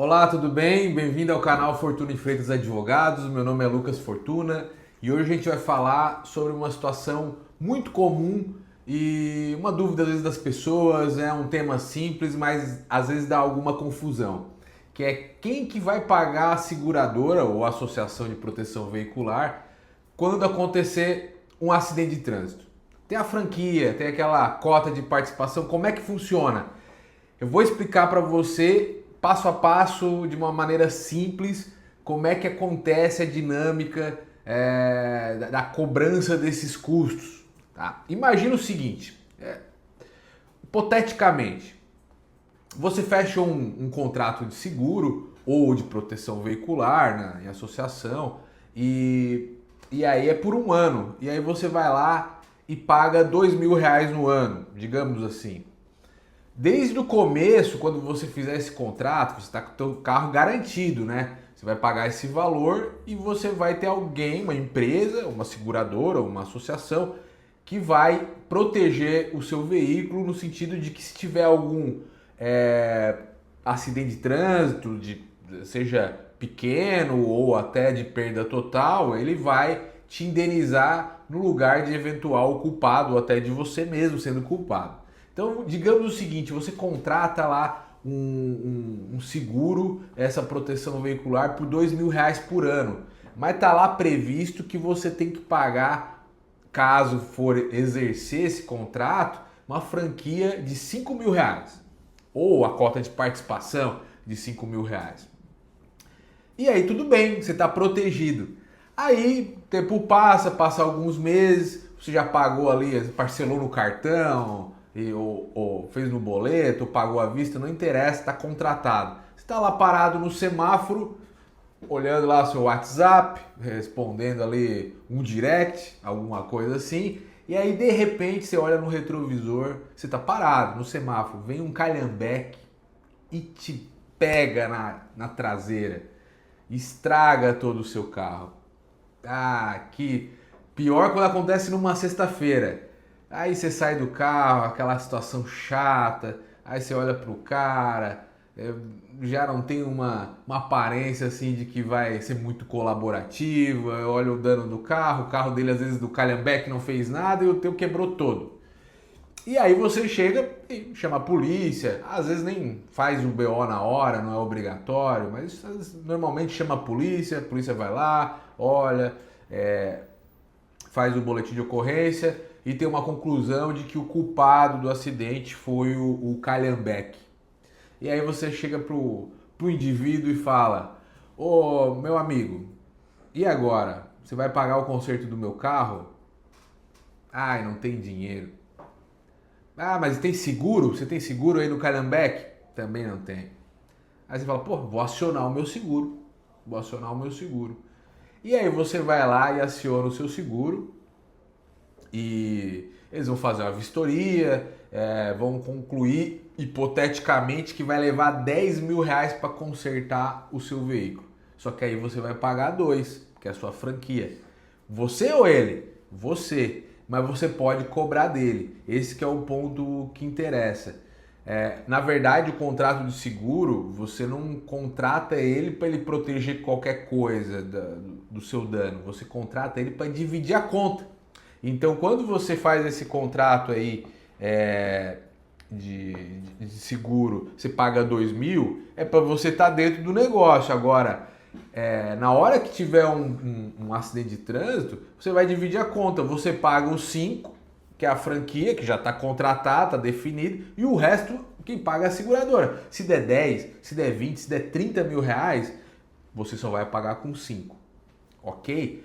Olá, tudo bem? Bem-vindo ao canal Fortuna e Freitas Advogados. Meu nome é Lucas Fortuna e hoje a gente vai falar sobre uma situação muito comum e uma dúvida às vezes das pessoas. É um tema simples, mas às vezes dá alguma confusão, que é quem que vai pagar a seguradora ou a associação de proteção veicular quando acontecer um acidente de trânsito. Tem a franquia, tem aquela cota de participação, como é que funciona? Eu vou explicar para você passo a passo, de uma maneira simples, como é que acontece a dinâmica da cobrança desses custos. Tá? Imagina o seguinte, hipoteticamente, você fecha um contrato de seguro ou de proteção veicular, né, em associação e aí é por um ano. E aí você vai lá e paga R$ 2.000 no ano, digamos assim. Desde o começo, quando você fizer esse contrato, você está com o seu carro garantido, né? Você vai pagar esse valor e você vai ter alguém, uma empresa, uma seguradora, uma associação, que vai proteger o seu veículo no sentido de que se tiver algum acidente de trânsito, seja pequeno ou até de perda total, ele vai te indenizar no lugar de eventual culpado ou até de você mesmo sendo culpado. Então, digamos o seguinte, você contrata lá um seguro, essa proteção veicular por R$ 2.000 por ano, mas está lá previsto que você tem que pagar, caso for exercer esse contrato, uma franquia de R$ 5.000 ou a cota de participação de R$ 5.000. E aí tudo bem, você está protegido. Aí o tempo passa alguns meses, você já pagou ali, parcelou no cartão, ou fez no boleto, ou pagou à vista, não interessa, está contratado. Você está lá parado no semáforo, olhando lá seu WhatsApp, respondendo ali um direct, alguma coisa assim, e aí de repente você olha no retrovisor, você está parado no semáforo, vem um calhambeque e te pega na traseira, estraga todo o seu carro. Ah, que pior quando acontece numa sexta-feira. Aí você sai do carro, aquela situação chata, aí você olha pro cara, já não tem uma aparência assim de que vai ser muito colaborativa, olha o dano do carro, o carro dele às vezes do calhambeque não fez nada e o teu quebrou todo. E aí você chega e chama a polícia, às vezes nem faz o BO na hora, não é obrigatório, mas normalmente chama a polícia vai lá, olha, faz o boletim de ocorrência e tem uma conclusão de que o culpado do acidente foi o calhambeque. E aí você chega pro indivíduo e fala: ô meu amigo, e agora? Você vai pagar o conserto do meu carro? Ai, não tem dinheiro. Ah, mas tem seguro? Você tem seguro aí no calhambeque? Também não tem. Aí você fala: pô, vou acionar o meu seguro. Vou acionar o meu seguro. E aí você vai lá e aciona o seu seguro e eles vão fazer uma vistoria, vão concluir hipoteticamente que vai levar R$ 10.000 para consertar o seu veículo. Só que aí você vai pagar dois, que é a sua franquia. Você ou ele? Você. Mas você pode cobrar dele. Esse que é o ponto que interessa. Na verdade, o contrato de seguro, você não contrata ele para ele proteger qualquer coisa do seu dano. Você contrata ele para dividir a conta. Então, quando você faz esse contrato aí de seguro, você paga 2.000, é para você estar dentro do negócio. Agora, na hora que tiver um acidente de trânsito, você vai dividir a conta. Você paga os 5, que é a franquia, que já está contratada, está definido, e o resto quem paga é a seguradora. Se der 10, se der 20, se der R$ 30.000, você só vai pagar com 5, ok?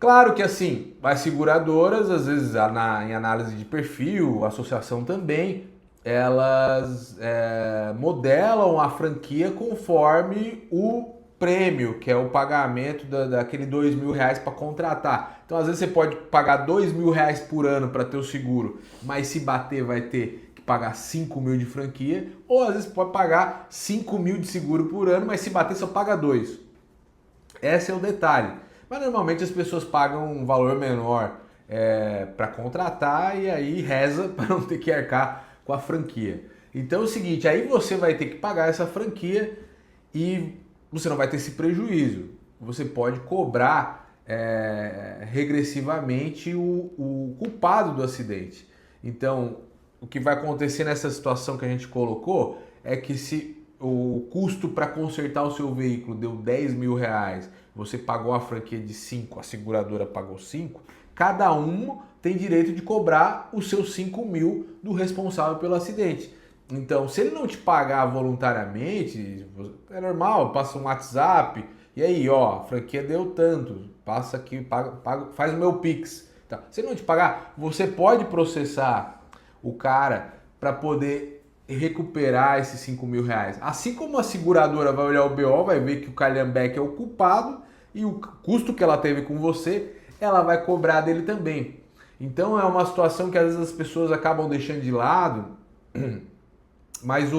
Claro que assim, as seguradoras, às vezes em análise de perfil, a associação também, elas modelam a franquia conforme o prêmio, que é o pagamento daquele R$ 2.000 para contratar. Então, às vezes você pode pagar R$ 2.000 por ano para ter o seguro, mas se bater vai ter que pagar 5.000 de franquia, ou às vezes pode pagar 5.000 de seguro por ano, mas se bater só paga 2. Esse é o detalhe. Mas normalmente as pessoas pagam um valor menor para contratar e aí reza para não ter que arcar com a franquia. Então é o seguinte, aí você vai ter que pagar essa franquia e você não vai ter esse prejuízo. Você pode cobrar regressivamente o culpado do acidente. Então, o que vai acontecer nessa situação que a gente colocou é que se o custo para consertar o seu veículo deu 10 mil reais, você pagou a franquia de 5, a seguradora pagou 5, cada um tem direito de cobrar os seus 5 mil do responsável pelo acidente. Então, se ele não te pagar voluntariamente, é normal, passa um WhatsApp, e aí, ó, a franquia deu tanto, passa aqui, faz o meu Pix. Tá. Se ele não te pagar, você pode processar o cara para poder recuperar esses 5 mil reais. Assim como a seguradora vai olhar o BO, vai ver que o Calhambeck é o culpado e o custo que ela teve com você, ela vai cobrar dele também. Então é uma situação que às vezes as pessoas acabam deixando de lado, mas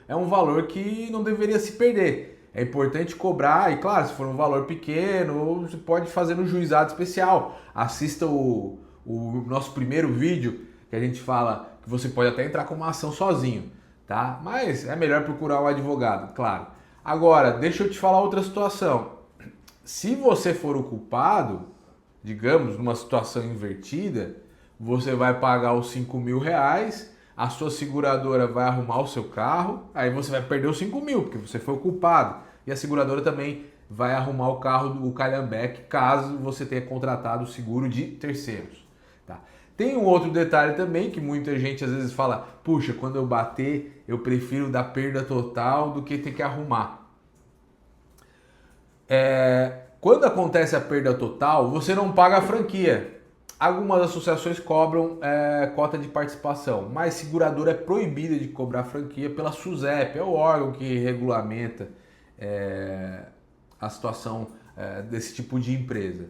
é um valor que não deveria se perder. É importante cobrar, e claro, se for um valor pequeno, você pode fazer no juizado especial. Assista o nosso primeiro vídeo, que a gente fala que você pode até entrar com uma ação sozinho, tá? Mas é melhor procurar um advogado, claro. Agora, deixa eu te falar outra situação. Se você for o culpado, digamos, numa situação invertida, você vai pagar os 5 mil reais, a sua seguradora vai arrumar o seu carro, aí você vai perder os 5 mil, porque você foi o culpado. E a seguradora também vai arrumar o carro do Calhambeck, caso você tenha contratado o seguro de terceiros. Tá? Tem um outro detalhe também, que muita gente às vezes fala, puxa, quando eu bater, eu prefiro dar perda total do que ter que arrumar. Quando acontece a perda total, você não paga a franquia. Algumas associações cobram cota de participação, mas seguradora é proibida de cobrar franquia pela SUSEP, é o órgão que regulamenta a situação desse tipo de empresa.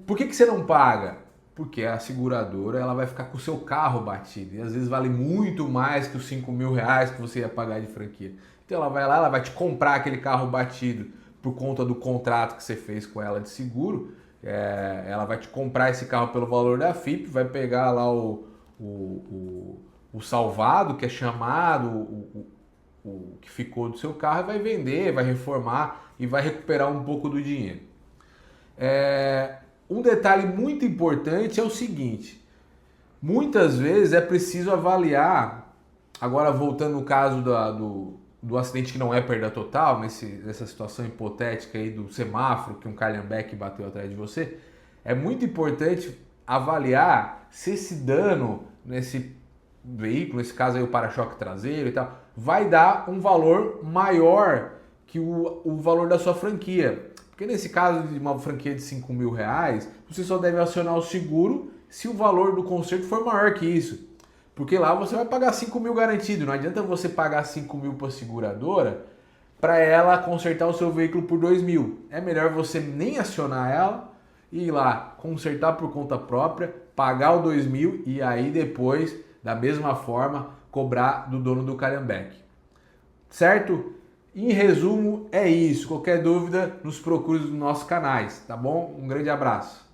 Por que você não paga? Porque a seguradora ela vai ficar com o seu carro batido e às vezes vale muito mais que os 5 mil reais que você ia pagar de franquia. Então ela vai lá, ela vai te comprar aquele carro batido por conta do contrato que você fez com ela de seguro. Ela vai te comprar esse carro pelo valor da FIP, vai pegar lá o salvado, que é chamado, o que ficou do seu carro, e vai vender, vai reformar e vai recuperar um pouco do dinheiro. Um detalhe muito importante é o seguinte, muitas vezes é preciso avaliar, agora voltando no caso do acidente que não é perda total, nessa situação hipotética aí do semáforo que um Calhambeck bateu atrás de você, é muito importante avaliar se esse dano nesse veículo, nesse caso aí o para-choque traseiro e tal, vai dar um valor maior que o valor da sua franquia. Porque nesse caso de uma franquia de 5 mil reais, você só deve acionar o seguro se o valor do conserto for maior que isso. Porque lá você vai pagar 5 mil garantido. Não adianta você pagar 5 mil para a seguradora para ela consertar o seu veículo por 2 mil. É melhor você nem acionar ela e ir lá consertar por conta própria, pagar o 2 mil e aí depois, da mesma forma, cobrar do dono do Calhambeck. Certo? Em resumo, é isso. Qualquer dúvida, nos procure nos nossos canais, tá bom? Um grande abraço.